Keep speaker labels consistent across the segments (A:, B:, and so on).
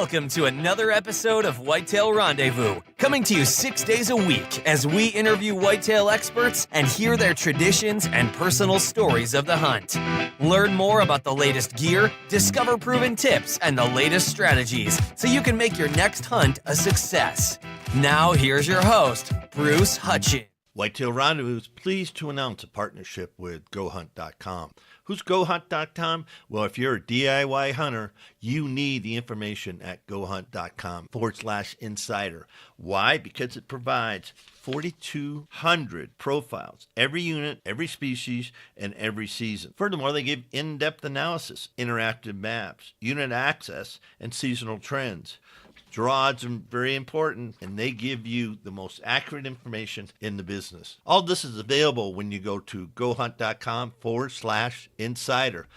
A: Welcome to another episode of Whitetail Rendezvous, coming to you 6 days a week as we interview whitetail experts and hear their traditions and personal stories of the hunt. Learn more about the latest gear, discover proven tips, and the latest strategies so you can make your next hunt a success. Now, here's your host, Bruce Hutchins.
B: Whitetail Rendezvous is pleased to announce a partnership with GoHunt.com. Who's GoHunt.com? Well, if you're a DIY hunter, you need the information at GoHunt.com/insider. Why? Because it provides 4,200 profiles, every unit, every species, and every season. Furthermore, they give in-depth analysis, interactive maps, unit access, and seasonal trends. Draw odds are very important, and they give you the most accurate information in the business. All this is available when you go to GoHunt.com/insider.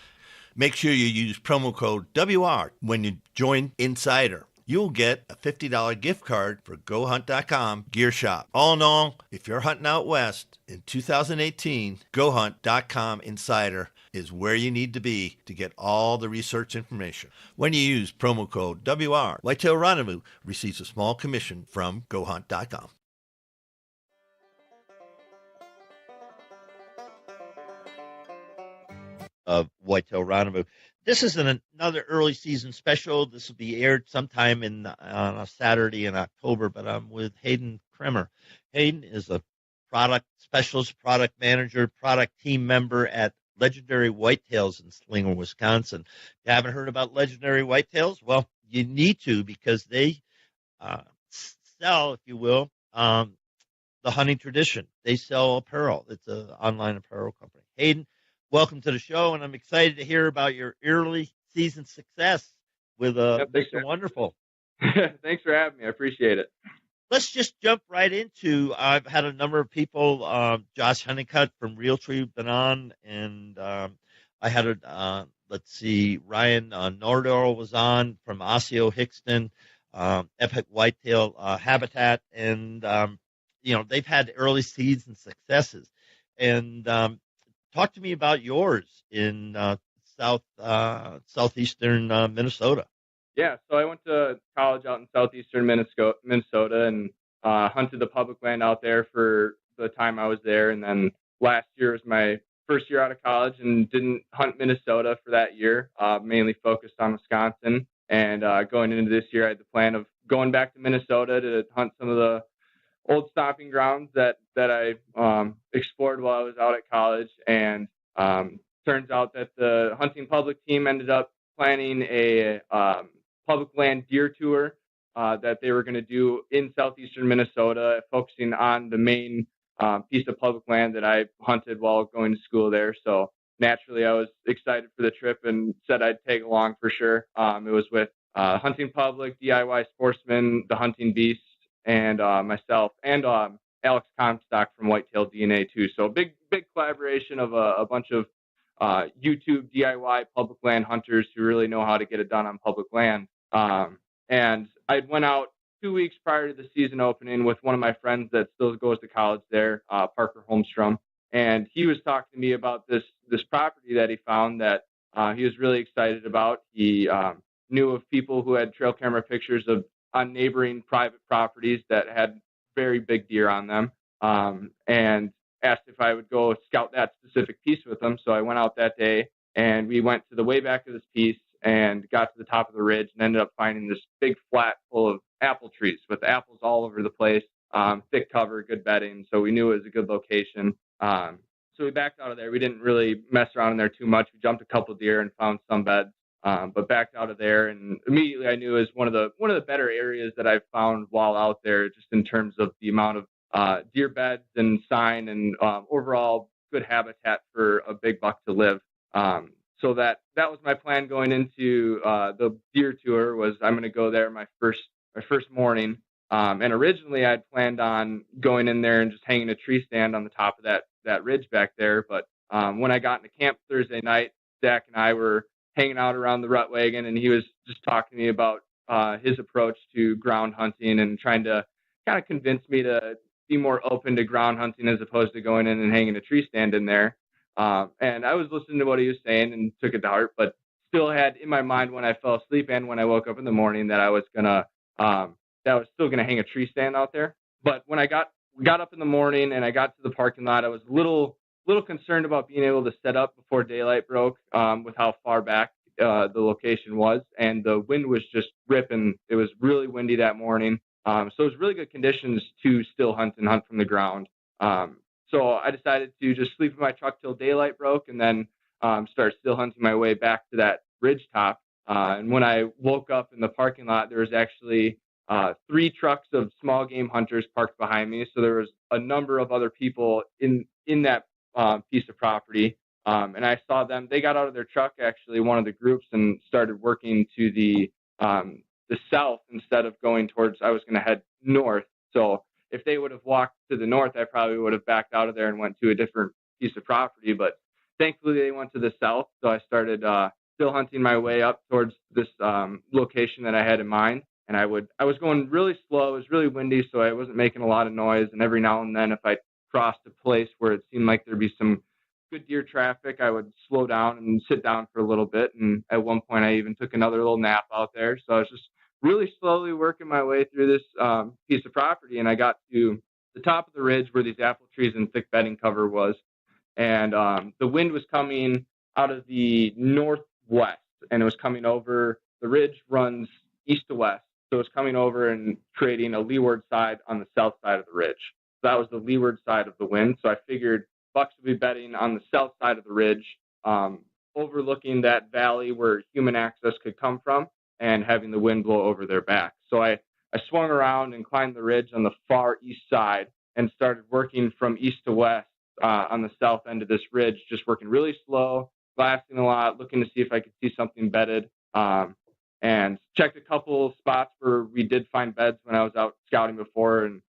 B: Make sure you use promo code WR when you join Insider. You'll get a $50 gift card for GoHunt.com Gear Shop. All in all, if you're hunting out west in 2018, GoHunt.com Insider is where you need to be to get all the research information. When you use promo code WR, Whitetail Rendezvous receives a small commission from GoHunt.com. Of Whitetail Rendezvous. This is another early season special. This will be aired sometime on a Saturday in October, but I'm with Hayden Krimmer. Hayden is a product specialist, product manager, product team member at Legendary Whitetails in Slinger, Wisconsin. If you haven't heard about Legendary Whitetails, well, you need to, because they sell, if you will, the hunting tradition. They sell apparel. It's an online apparel company. Hayden, welcome to the show, and I'm excited to hear about your early season success with Mr. Wonderful.
C: Thanks for having me. I appreciate it.
B: Let's just jump right into. I've had a number of people. Josh Honeycutt from Realtree been on, and I had Ryan Nordell was on from Osseo Hickston, Epic Whitetail Habitat, and they've had early season successes. And talk to me about yours in southeastern Minnesota.
C: Yeah, so I went to college out in southeastern Minnesota and hunted the public land out there for the time I was there. And then last year was my first year out of college and didn't hunt Minnesota for that year, mainly focused on Wisconsin. And going into this year, I had the plan of going back to Minnesota to hunt some of the old stomping grounds that I explored while I was out at college. And turns out that the hunting public team ended up planning a public land deer tour that they were going to do in southeastern Minnesota, focusing on the main piece of public land that I hunted while going to school there. So naturally, I was excited for the trip and said I'd tag along for sure. It was with Hunting Public, DIY Sportsman, The Hunting Beast, and myself, and Alex Comstock from Whitetail DNA too. So big collaboration of a bunch of YouTube DIY public land hunters who really know how to get it done on public land. And I went out 2 weeks prior to the season opening with one of my friends that still goes to college there, Parker Holmstrom. And he was talking to me about this property that he found that he was really excited about. He knew of people who had trail camera pictures on neighboring private properties that had very big deer on them, and asked if I would go scout that specific piece with him. So I went out that day, and we went to the way back of this piece and got to the top of the ridge and ended up finding this big flat full of apple trees with apples all over the place, thick cover, good bedding. So we knew it was a good location. So we backed out of there. We didn't really mess around in there too much. We jumped a couple deer and found some beds. But backed out of there, and immediately I knew it was one of the better areas that I've found while out there, just in terms of the amount of deer beds and sign and overall good habitat for a big buck to live. So that was my plan going into the deer tour. Was I'm going to go there my first morning, and originally I'd planned on going in there and just hanging a tree stand on the top of that ridge back there. But when I got into camp Thursday night, Zach and I were hanging out around the rut wagon, and he was just talking to me about his approach to ground hunting and trying to kind of convince me to be more open to ground hunting as opposed to going in and hanging a tree stand in there. And I was listening to what he was saying and took it to heart, but still had in my mind when I fell asleep and when I woke up in the morning that I was still gonna hang a tree stand out there. But when I got up in the morning and I got to the parking lot, I was a little concerned about being able to set up before daylight broke, with how far back the location was, and the wind was just ripping. It was really windy that morning, so it was really good conditions to still hunt and hunt from the ground. So I decided to just sleep in my truck till daylight broke, and then start still hunting my way back to that ridge top. And when I woke up in the parking lot, there was actually 3 trucks of small game hunters parked behind me. So there was a number of other people in that piece of property. And I saw them. They got out of their truck, actually, one of the groups, and started working to the south instead of going towards. I was going to head north. So if they would have walked to the north, I probably would have backed out of there and went to a different piece of property. But thankfully, they went to the south. So I started still hunting my way up towards this location that I had in mind. And I was going really slow. It was really windy, so I wasn't making a lot of noise. And every now and then, if I crossed a place where it seemed like there'd be some good deer traffic, I would slow down and sit down for a little bit. And at one point, I even took another little nap out there. So I was just really slowly working my way through this piece of property. And I got to the top of the ridge where these apple trees and thick bedding cover was. And the wind was coming out of the northwest, and it was coming over. The ridge runs east to west. So it was coming over and creating a leeward side on the south side of the ridge. So that was the leeward side of the wind. So I figured bucks would be bedding on the south side of the ridge, overlooking that valley where human access could come from, and having the wind blow over their back. So I swung around and climbed the ridge on the far east side and started working from east to west on the south end of this ridge, just working really slow, glassing a lot, looking to see if I could see something bedded. And checked a couple spots where we did find beds when I was out scouting before, and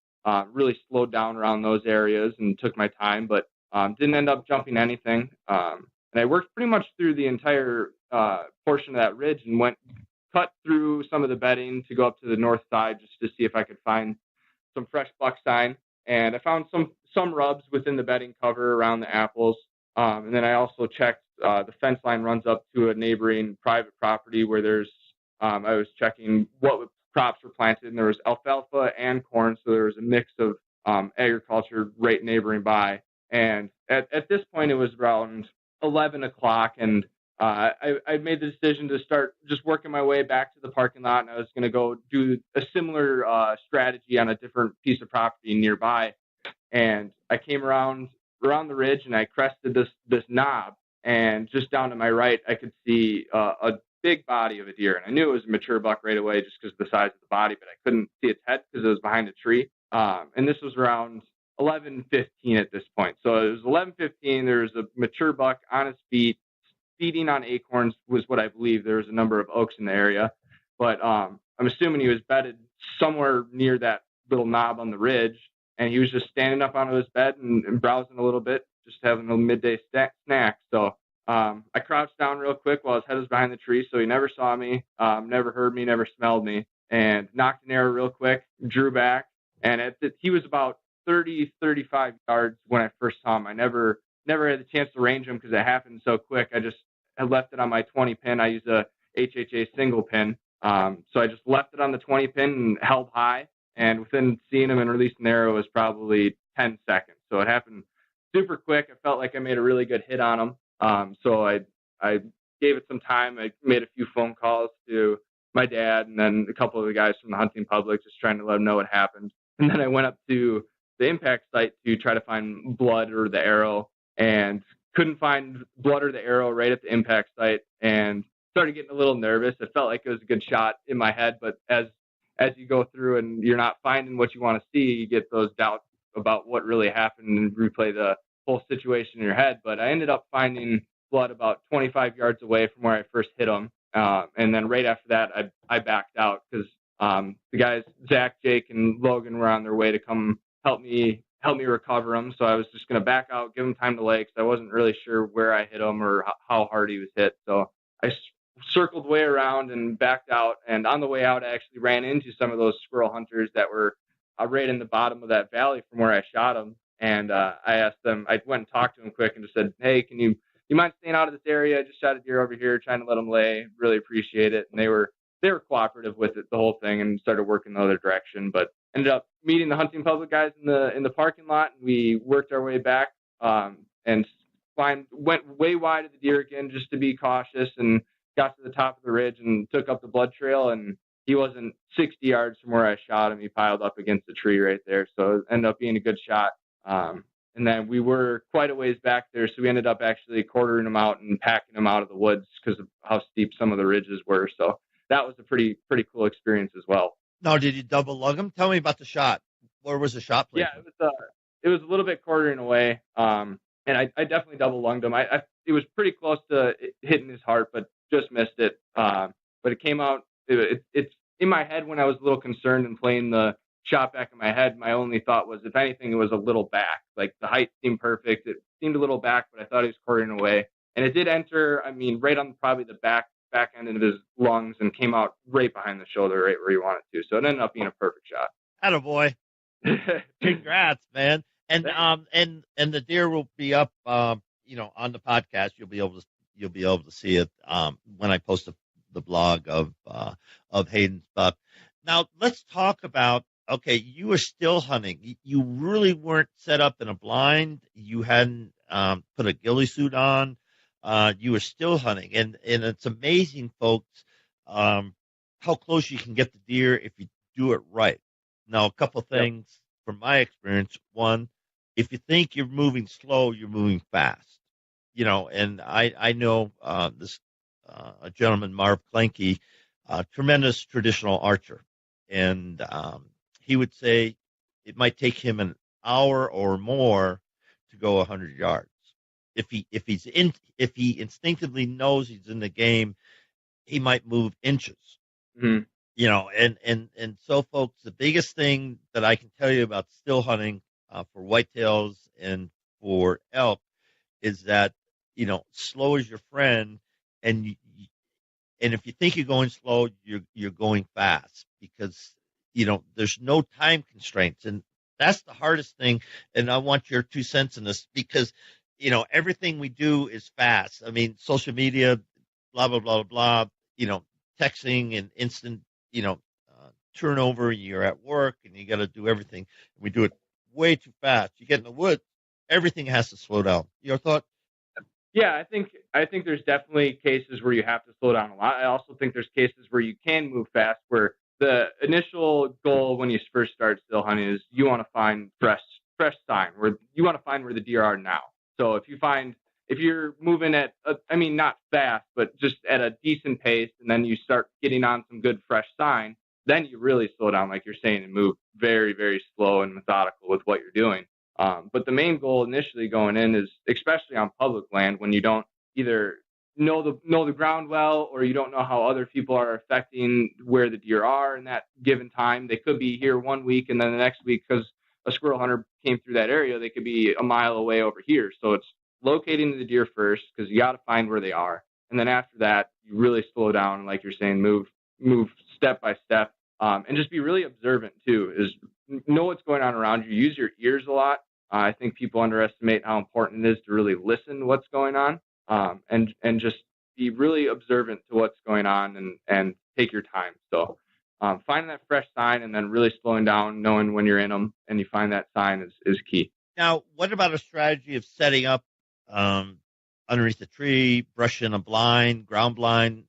C: really slowed down around those areas and took my time, but didn't end up jumping anything. And I worked pretty much through the entire portion of that ridge and cut through some of the bedding to go up to the north side just to see if I could find some fresh buck sign. And I found some rubs within the bedding cover around the apples. And then I also checked the fence line runs up to a neighboring private property where there's I was checking what crops were planted, and there was alfalfa and corn, so there was a mix of agriculture right neighboring by. And at this point, it was around 11 o'clock, and I made the decision to start just working my way back to the parking lot, and I was going to go do a similar strategy on a different piece of property nearby. And I came around the ridge, and I crested this knob, and just down to my right, I could see a big body of a deer, and I knew it was a mature buck right away just because of the size of the body, but I couldn't see its head because it was behind a tree. And this was around 11:15 at this point. So it was 11:15. There was a mature buck on his feet, feeding on acorns was what I believe. There was a number of oaks in the area, but I'm assuming he was bedded somewhere near that little knob on the ridge, and he was just standing up onto his bed and browsing a little bit, just having a midday snack. So I crouched down real quick while his head was behind the tree, so he never saw me, never heard me, never smelled me, and knocked an arrow real quick, drew back, and he was about 30, 35 yards when I first saw him. I never had the chance to range him because it happened so quick. I just had left it on my 20 pin. I use a HHA single pin, so I just left it on the 20 pin and held high, and within seeing him and releasing the arrow was probably 10 seconds. So it happened super quick. I felt like I made a really good hit on him. So I gave it some time. I made a few phone calls to my dad and then a couple of the guys from the hunting public, just trying to let them know what happened. And then I went up to the impact site to try to find blood or the arrow, and couldn't find blood or the arrow right at the impact site, and started getting a little nervous. It felt like it was a good shot in my head, but as you go through and you're not finding what you want to see, you get those doubts about what really happened and replay the whole situation in your head. But I ended up finding blood about 25 yards away from where I first hit him. And then right after that, I backed out because the guys, Zach, Jake, and Logan were on their way to come help me recover him. So I was just going to back out, give him time to lay, because I wasn't really sure where I hit him or how hard he was hit. So I circled way around and backed out. And on the way out, I actually ran into some of those squirrel hunters that were right in the bottom of that valley from where I shot them. And I asked them, I went and talked to them quick and just said, hey, can you you mind staying out of this area? I just shot a deer over here, trying to let them lay. Really appreciate it. And they were cooperative with it, the whole thing, and started working the other direction. But ended up meeting the hunting public guys in the parking lot, and we worked our way back and went way wide of the deer again just to be cautious, and got to the top of the ridge and took up the blood trail. And he wasn't 60 yards from where I shot him. He piled up against a tree right there. So it ended up being a good shot. And then we were quite a ways back there, so we ended up actually quartering him out and packing him out of the woods because of how steep some of the ridges were. So that was a pretty cool experience as well.
B: Now, did you double lug him? Tell me about the shot. Where was the shot placement?
C: Yeah, it was a little bit quartering away, and I definitely double lunged him. It was pretty close to hitting his heart, but just missed it. But it came out. It's in my head when I was a little concerned and playing the shot back in my head. My only thought was, if anything, it was a little back. Like the height seemed perfect. It seemed a little back, but I thought he was quartering away, and it did enter. I mean, right on probably the back end of his lungs, and came out right behind the shoulder, right where he wanted to. So it ended up being a perfect shot.
B: Attaboy. Congrats, man. And the deer will be up on the podcast. You'll be able to see it when I post the blog of Hayden's buck. Now let's talk about, okay, you were still hunting. You really weren't set up in a blind. You hadn't put a ghillie suit on. You were still hunting, and it's amazing, folks, how close you can get the deer if you do it right. Now, a couple things from my experience. One, if you think you're moving slow, you're moving fast. And I know this a gentleman, Marv Klenke, tremendous traditional archer, and he would say it might take him an hour or more to go 100 yards. If he instinctively knows he's in the game, he might move inches.
C: Mm-hmm.
B: And so, folks, the biggest thing that I can tell you about still hunting for whitetails and for elk is that slow is your friend, and if you think you're going slow, you're going fast, because there's no time constraints, and that's the hardest thing. And I want your 2 cents in this, because everything we do is fast. I mean, social media, blah blah blah blah. Texting and instant turnover. You're at work and you got to do everything. We do it way too fast. You get in the woods, everything has to slow down. Your thought?
C: Yeah, I think there's definitely cases where you have to slow down a lot. I also think there's cases where you can move fast, where the initial goal when you first start still hunting is you want to find fresh sign, where you want to find where the deer are now. So if you're moving at, not fast, but just at a decent pace, and then you start getting on some good fresh sign, then you really slow down, like you're saying, and move very, very slow and methodical with what you're doing. But the main goal initially going in is, especially on public land, when you don't either know the ground well, or you don't know how other people are affecting where the deer are in that given time. They could be here 1 week, and then the next week, because a squirrel hunter came through that area, they could be a mile away over here. So it's locating the deer first, because you got to find where they are. And then after that, you really slow down. Like you're saying, move step by step, and just be really observant too, is know what's going on around you. Use your ears a lot. I think people underestimate how important it is to really listen to what's going on, and just be really observant to what's going on, and take your time. So finding that fresh sign and then really slowing down, knowing when you're in them and you find that sign is key.
B: Now, what about a strategy of setting up underneath the tree, brushing a blind, ground blind?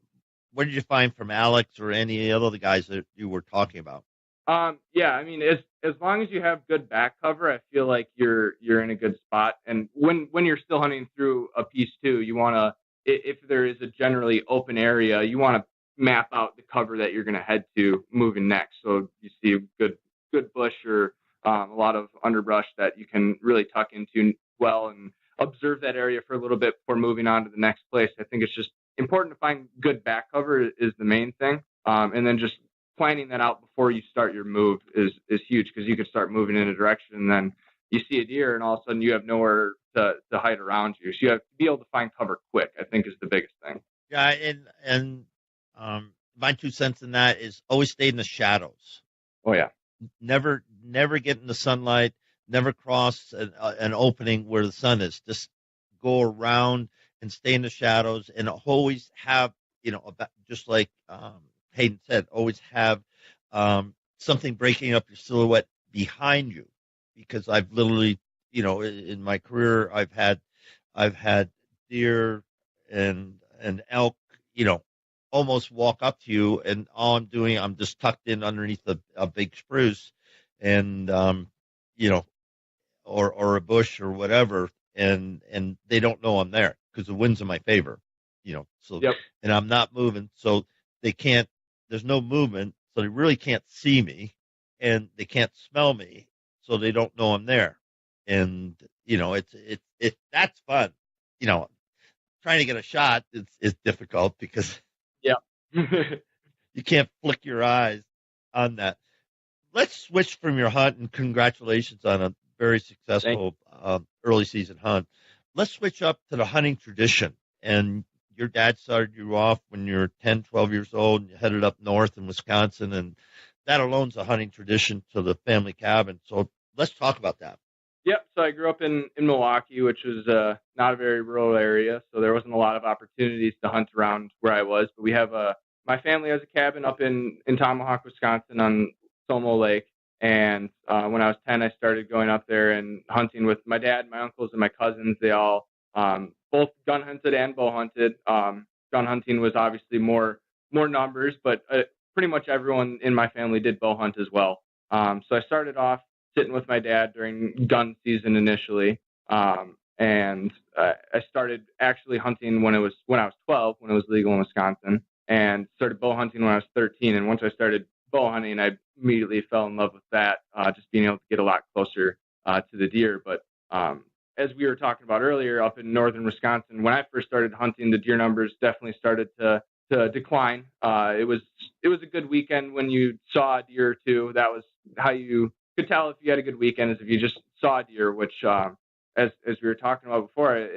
B: What did you find from Alex or any other guys that you were talking about?
C: As long as you have good back cover, I feel like you're in a good spot. And when you're still hunting through a piece too, you want to, if there is a generally open area, you want to map out the cover that you're going to head to moving next. So you see a good bush or a lot of underbrush that you can really tuck into well and observe that area for a little bit before moving on to the next place. I think it's just important to find good back cover is the main thing. And then just planning that out before you start your move is huge, because you could start moving in a direction and then you see a deer and all of a sudden you have nowhere to hide around you. So you have to be able to find cover quick, I think, is the biggest thing.
B: Yeah. And my 2 cents in that is always stay in the shadows.
C: Oh yeah.
B: Never get in the sunlight, never cross an opening where the sun is. Just go around and stay in the shadows and always have, just like Hayden said, always have something breaking up your silhouette behind you, because I've literally, in my career, I've had deer and elk, almost walk up to you, and all I'm just tucked in underneath a big spruce, and or a bush or whatever, and they don't know I'm there because the wind's in my favor, so
C: Yep.
B: and I'm not moving, so they can't. There's no movement, so they really can't see me, and they can't smell me, so they don't know I'm there, and it's that's fun, trying to get a shot is difficult because
C: Yeah.
B: you can't flick your eyes on that. Let's switch from your hunt, and congratulations on a very successful early season hunt. Let's switch up to the hunting tradition. And your dad started you off when you were 10, 12 years old, and you headed up north in Wisconsin, and that alone's a hunting tradition to the family cabin. So let's talk about that.
C: Yep. So I grew up in Milwaukee, which was not a very rural area, so there wasn't a lot of opportunities to hunt around where I was. But we have my family has a cabin up in Tomahawk, Wisconsin, on Somo Lake. And when I was 10, I started going up there and hunting with my dad, my uncles, and my cousins. They all both gun hunted and bow hunted. Gun hunting was obviously more numbers, but pretty much everyone in my family did bow hunt as well. So I started off sitting with my dad during gun season initially, and I started actually hunting when I was 12, when it was legal in Wisconsin, and started bow hunting when I was 13. And once I started bow hunting, I immediately fell in love with that, just being able to get a lot closer to the deer. But as we were talking about earlier, up in northern Wisconsin, when I first started hunting, the deer numbers definitely started to decline. It was a good weekend when you saw a deer or two. That was how you could tell if you had a good weekend, is if you just saw a deer, which as we were talking about before,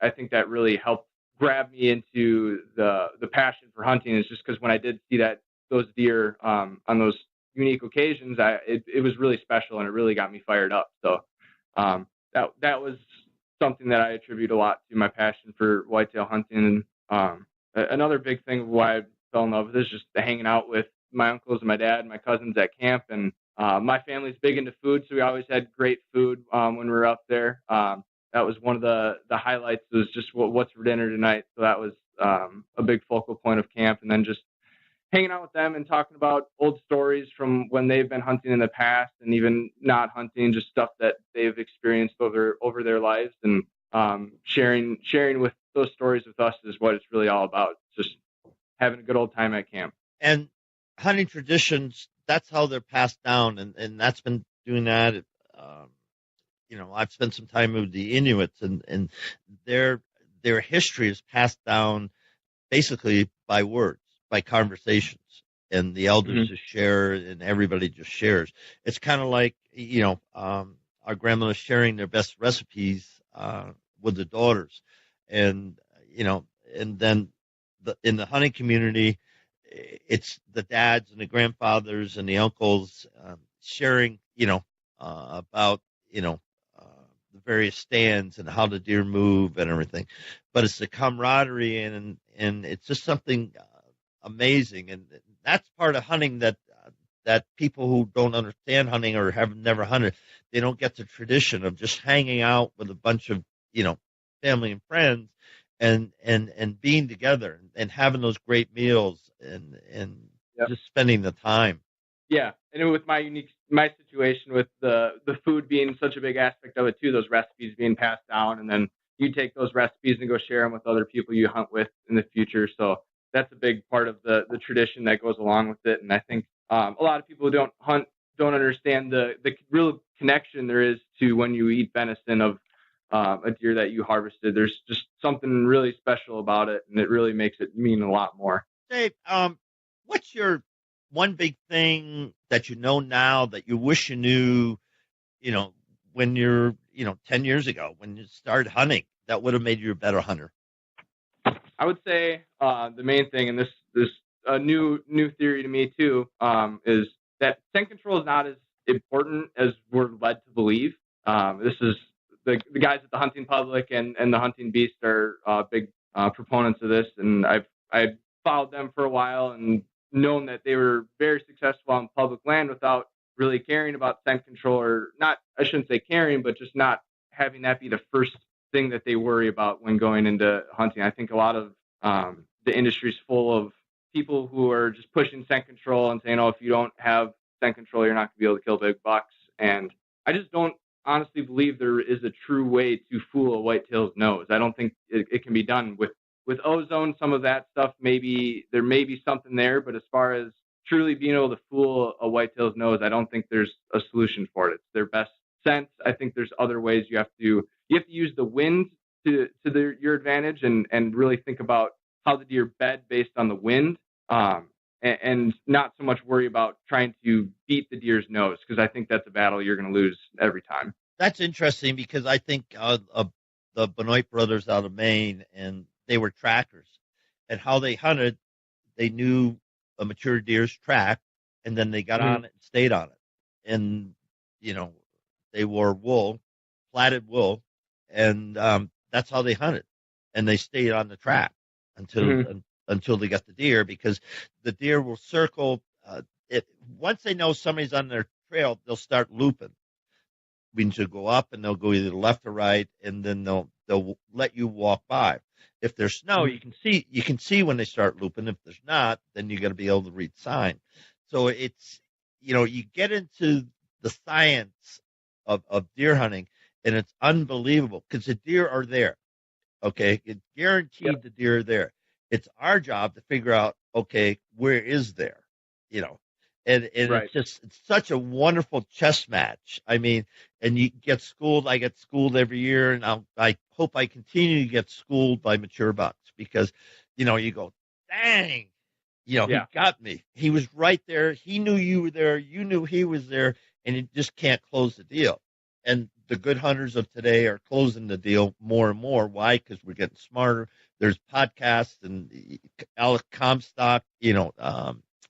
C: I think that really helped grab me into the passion for hunting. Is just because when I did see those deer on those unique occasions, it was really special, and it really got me fired up. So that was something that I attribute a lot to my passion for whitetail hunting. And another big thing why I fell in love with this is just hanging out with my uncles and my dad and my cousins at camp. And my family's big into food, so we always had great food when we were up there. That was one of the highlights, was just what's for dinner tonight. So that was a big focal point of camp. And then just hanging out with them and talking about old stories from when they've been hunting in the past, and even not hunting, just stuff that they've experienced over their lives, and sharing with those stories with us is what it's really all about. Just having a good old time at camp.
B: And hunting traditions, that's how they're passed down, and that's been doing that. I've spent some time with the Inuits, and their history is passed down basically by words, by conversations, and the elders just share, and everybody just shares. It's kind of like, our grandmothers sharing their best recipes with the daughters, and then in the hunting community, it's the dads and the grandfathers and the uncles sharing, about, the various stands and how the deer move and everything. But it's the camaraderie, and it's just something amazing. And that's part of hunting that people who don't understand hunting or have never hunted, they don't get the tradition of just hanging out with a bunch of, family and friends, and being together and having those great meals and
C: Yep.
B: just spending the time.
C: Yeah, and with my situation with the food being such a big aspect of it too, those recipes being passed down, and then you take those recipes and go share them with other people you hunt with in the future. So that's a big part of the tradition that goes along with it. And I think a lot of people who don't hunt don't understand the real connection there is to when you eat venison of a deer that you harvested. There's just something really special about it, and it really makes it mean a lot more.
B: Dave, what's your one big thing that you know now that you wish you knew, when you're, 10 years ago, when you started hunting, that would have made you a better hunter?
C: I would say the main thing, and this a new theory to me too, is that scent control is not as important as we're led to believe. This is the guys at the Hunting Public and the Hunting Beast are big proponents of this, and I followed them for a while and known that they were very successful on public land without really caring about scent control, or not, I shouldn't say caring, but just not having that be the first thing that they worry about when going into hunting. I think a lot of the industry is full of people who are just pushing scent control and saying, oh, if you don't have scent control, you're not going to be able to kill big bucks. And I just don't honestly believe there is a true way to fool a whitetail's nose. I don't think it can be done with ozone. Some of that stuff, maybe there may be something there, but as far as truly being able to fool a whitetail's nose, I don't think there's a solution for it. It's their best sense. I think there's other ways you have to use the wind to your advantage, and really think about how the deer bed based on the wind, and not so much worry about trying to beat the deer's nose, because I think that's a battle you're going to lose every time.
B: That's interesting, because I think the Benoit brothers out of Maine, and they were trackers, and how they hunted, they knew a mature deer's track, and then they got on it and stayed on it. And, they wore wool, plaited wool, and that's how they hunted. And they stayed on the track until they got the deer, because the deer will circle. Once they know somebody's on their trail, they'll start looping. Means they'll go up, and they'll go either left or right, and then they'll let you walk by. If there's snow, you can see when they start looping. If there's not, then you got to be able to read sign. So it's, you get into the science of deer hunting, and it's unbelievable, because the deer are there. Okay, it's guaranteed the deer are there. It's our job to figure out, okay, where is there? And right. It's such a wonderful chess match. I mean, and you get schooled. I get schooled every year, and I hope I continue to get schooled by mature bucks, because, you go, dang, he got me. He was right there. He knew you were there. You knew he was there, and you just can't close the deal. And the good hunters of today are closing the deal more and more. Why? Because we're getting smarter. There's podcasts and Alec Comstock,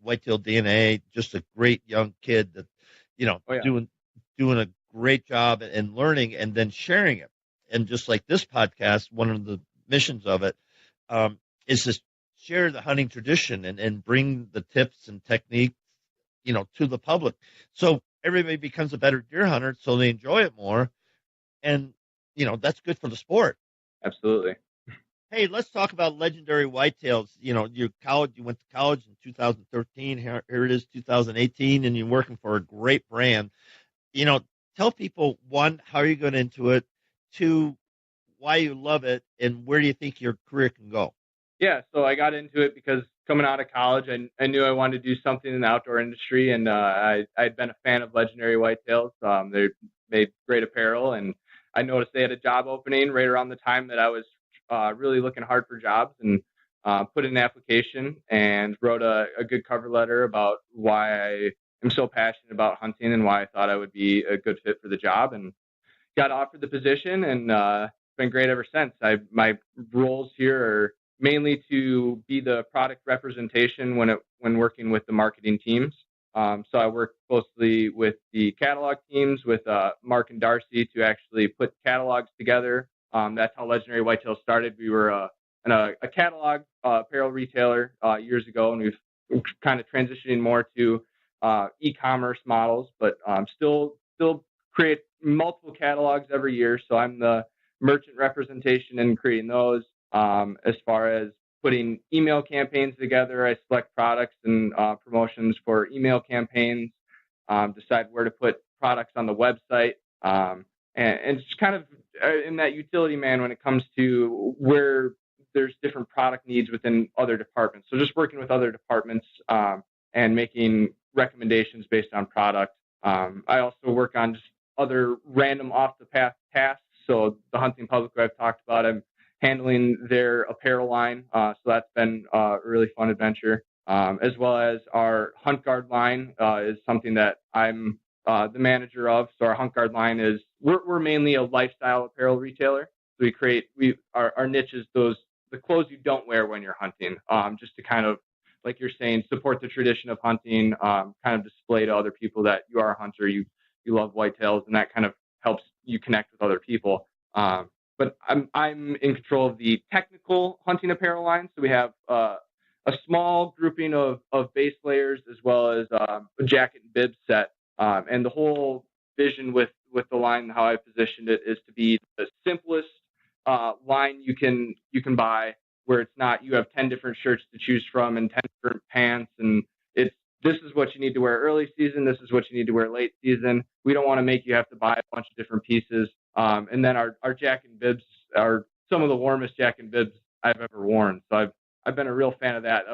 B: Whitetail DNA, just a great young kid that, doing a great job and learning, and then sharing it. And just like this podcast, one of the missions of it is to share the hunting tradition and bring the tips and techniques, to the public. So everybody becomes a better deer hunter, so they enjoy it more. And, that's good for the sport.
C: Absolutely.
B: Hey, let's talk about legendary whitetails. You went to college in 2013. Here it is, 2018, and you're working for a great brand. Tell people, one, how you got into it, two, why you love it, and where do you think your career can go?
C: Yeah, so I got into it because coming out of college, I knew I wanted to do something in the outdoor industry, and I'd been a fan of legendary whitetails. They made great apparel, and I noticed they had a job opening right around the time that I was really looking hard for jobs, and put in an application and wrote a good cover letter about why I am so passionate about hunting and why I thought I would be a good fit for the job, and got offered the position, and it's been great ever since. My roles here are mainly to be the product representation when working with the marketing teams. So I work closely with the catalog teams, with Mark and Darcy, to actually put catalogs together. That's how Legendary Whitetail started. We were a catalog apparel retailer years ago, and we've kind of transitioning more to e-commerce models, but still create multiple catalogs every year. So I'm the merchant representation in creating those. As far as putting email campaigns together, I select products and promotions for email campaigns, decide where to put products on the website, and just kind of in that utility man when it comes to where there's different product needs within other departments. So just working with other departments and making recommendations based on product. I also work on just other random off-the-path tasks. So the Hunting Public, who I've talked about, I'm handling their apparel line. So that's been a really fun adventure. As well as our Hunt Guard line is something that I'm the manager of. So our Hunt Guard line is, we're mainly a lifestyle apparel retailer. So our niche is the clothes you don't wear when you're hunting, just to kind of, like you're saying, support the tradition of hunting, kind of display to other people that you are a hunter, you love whitetails, and that kind of helps you connect with other people. But I'm in control of the technical hunting apparel line. So we have a small grouping of base layers as well as a jacket and bib set. And the whole vision with the line, how I positioned it, is to be the simplest line you can buy, where it's not you have 10 different shirts to choose from and 10 different pants, and this is what you need to wear early season, this is what you need to wear late season. We don't want to make you have to buy a bunch of different pieces. And then our jacket and bibs are some of the warmest jacket and bibs I've ever worn. So I've been a real fan of that.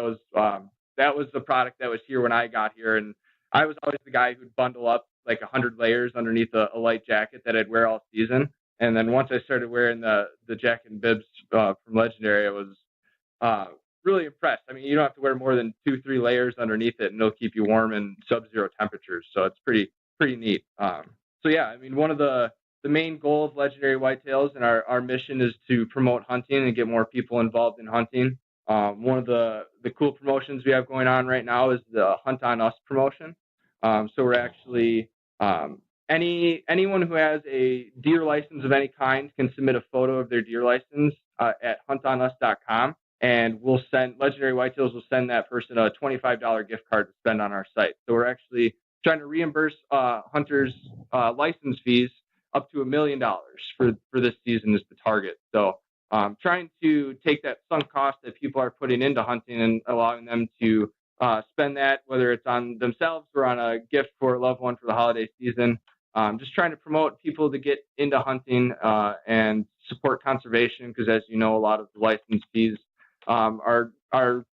C: That was the product that was here when I got here, and I was always the guy who'd bundle up like 100 layers underneath a light jacket that I'd wear all season. And then once I started wearing the jacket and bibs from Legendary, I was really impressed. I mean, you don't have to wear more than 2-3 layers underneath it, and it'll keep you warm in sub-zero temperatures. So it's pretty neat. So yeah, I mean, one of the main goal of Legendary Whitetails and our mission is to promote hunting and get more people involved in hunting. One of the cool promotions we have going on right now is the Hunt on Us promotion. So we're actually anyone who has a deer license of any kind can submit a photo of their deer license at huntonus.com, and Legendary Whitetails will send that person a $25 gift card to spend on our site. So we're actually trying to reimburse hunters license fees up to $1 million for this season is the target. So trying to take that sunk cost that people are putting into hunting and allowing them to spend that, whether it's on themselves or on a gift for a loved one for the holiday season. Just trying to promote people to get into hunting and support conservation, because as you know, a lot of the license fees are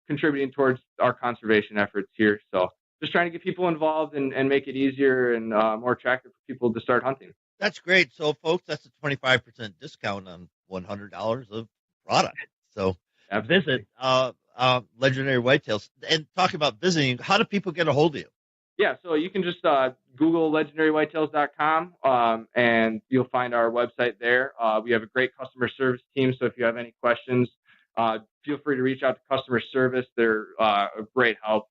C: contributing towards our conservation efforts here. So just trying to get people involved and make it easier and more attractive for people to start hunting.
B: That's great. So, folks, that's a 25% discount on $100 of product. So visit Legendary Whitetails. And talk about visiting, how do people get a hold of you?
C: Yeah, so you can just Google legendarywhitetails.com, and you'll find our website there. We have a great customer service team, so if you have any questions, feel free to reach out to customer service. They're a great help.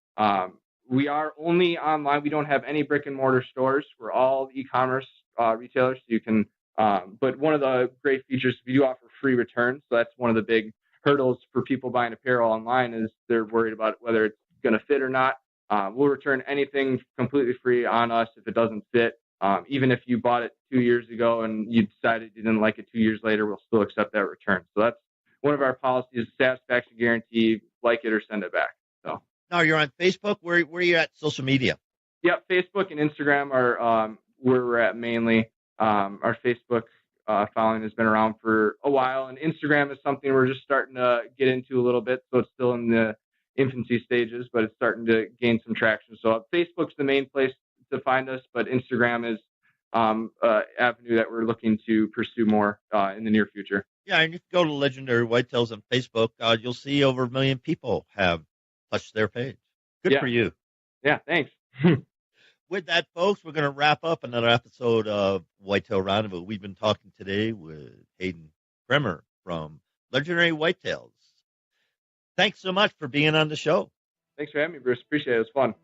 C: We are only online. We don't have any brick and mortar stores. We're all e-commerce retailers. So you can, but one of the great features, we do offer free returns. So that's one of the big hurdles for people buying apparel online, is they're worried about whether it's going to fit or not. We'll return anything completely free on us if it doesn't fit. Even if you bought it 2 years ago and you decided you didn't like it 2 years later, we'll still accept that return. So that's one of our policies, satisfaction guarantee, like it or send it back. So
B: now you're on Facebook. Where are you at social media?
C: Yep, Facebook and Instagram are where we're at mainly. Our Facebook following has been around for a while, and Instagram is something we're just starting to get into a little bit. So it's still in the infancy stages, but it's starting to gain some traction. So Facebook's the main place to find us, but Instagram is an avenue that we're looking to pursue more in the near future.
B: Yeah, and if you go to Legendary Whitetails on Facebook, you'll see over 1 million people have touched their page. Good for you.
C: Yeah, thanks.
B: With that, folks, we're going to wrap up another episode of Whitetail Rendezvous. We've been talking today with Hayden Krimmer from Legendary Whitetails. Thanks so much for being on the show.
C: Thanks for having me, Bruce. Appreciate it. It was fun.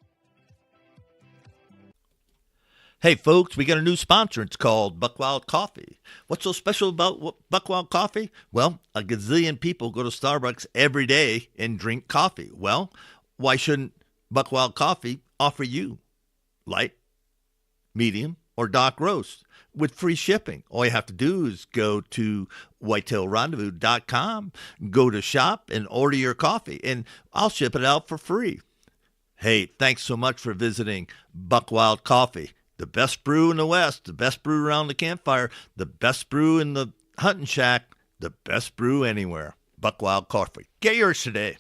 D: Hey, folks, we got a new sponsor. It's called Buckwild Coffee. What's so special about Buckwild Coffee? Well, a gazillion people go to Starbucks every day and drink coffee. Well, why shouldn't Buckwild Coffee offer you light, medium, or dark roast with free shipping? All you have to do is go to whitetailrendezvous.com, go to shop, and order your coffee, and I'll ship it out for free. Hey, thanks so much for visiting Buckwild Coffee. The best brew in the West, the best brew around the campfire, the best brew in the hunting shack, the best brew anywhere. Buckwild Coffee. Get yours today.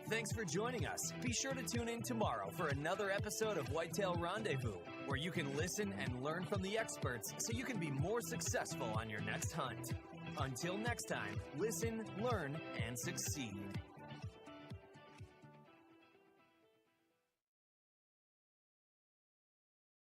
A: Thanks for joining us. Be sure to tune in tomorrow for another episode of Whitetail Rendezvous, where you can listen and learn from the experts so you can be more successful on your next hunt. Until next time, listen, learn, and succeed.